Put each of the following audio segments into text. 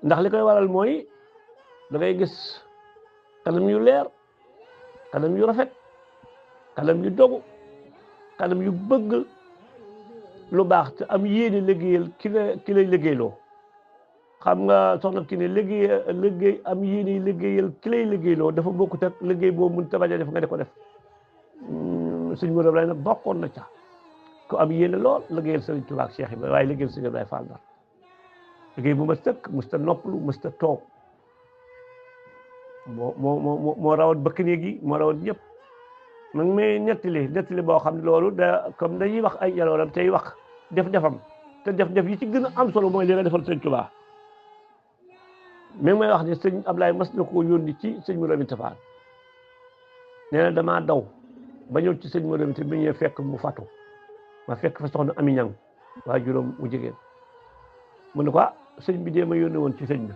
ndax li koy waral mooy da ngay gis kanam yu leer kanam yu rafet kanam yu dogu kanam yu bëgg lu baax te am yéene liggéeyal ki lay liggéeyloo xam nga soxna ki ne liggéey am yéene liggéeyal ki lay liggéeyloo dafa bokkut ak liggéey boobu mën ta bañ a def nga di ko def sëñ Modou Abdoulaye nag bokkoon na ca ku am yéene lool liggéeyal sëriñ Tuubaa ak Cheikh Ibrahima waaye liggéeyal sëñ Abdoulaye Fall Ndar liggéey bu ma sëkk musta noppalu musta toog moo rawat bëkk néeg yi moo rawat ñëpp nag may nettali boo xam ne loolu da comme dañuy wax ay jalooram tey wax def-defam te def-def yi ci gën a am solo mooy li nga defal sëñ Tuubaa mais may wax ne sëñ Ablaye mas na koo yónni ci sëñ Modou Aminta Fall nee na damaa daw ba ñëw ci sëñ Modou Aminta bi ñëwee fekk mu fatu ma fekk fa soxna Ami Ñang waa juróom mu jigéen mu ne ko sëñ bi dee ma yónni woon ci sëñ bi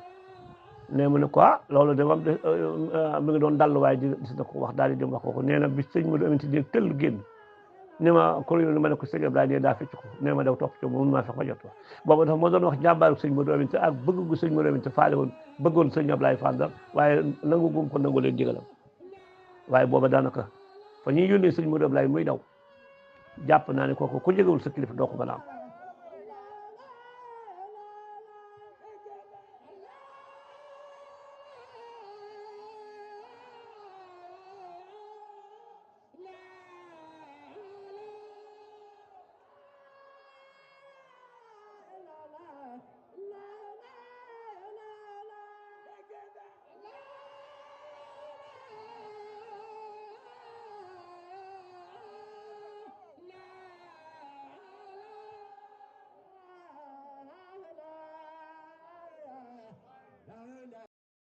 ne mu ne ko loolu de moom mi ngi doon dal waaye gis na ko wax daal di dem wax ko nee na bi sëñ Modou Aminta di tëll génn ne ma ko yónni ma ne ko sëñ Ablaye ne daa fecc ko ne ma daw topp ci moom maa fex ba jot boobu dafa moo doon wax jàmbaaru sëñ Modou Aminta ak bëgg gu sëñ Modou Aminta faale woon bëggoon sëñ Ablaye Fall Ndar waaye nangu gum ko nangu leen digalam waaye booba daanaka fa ñuy yónnee sëñ Modou Ablaye muy daw jàpp naa ne kooku ku jegewul sa kilifa doo ko mën a am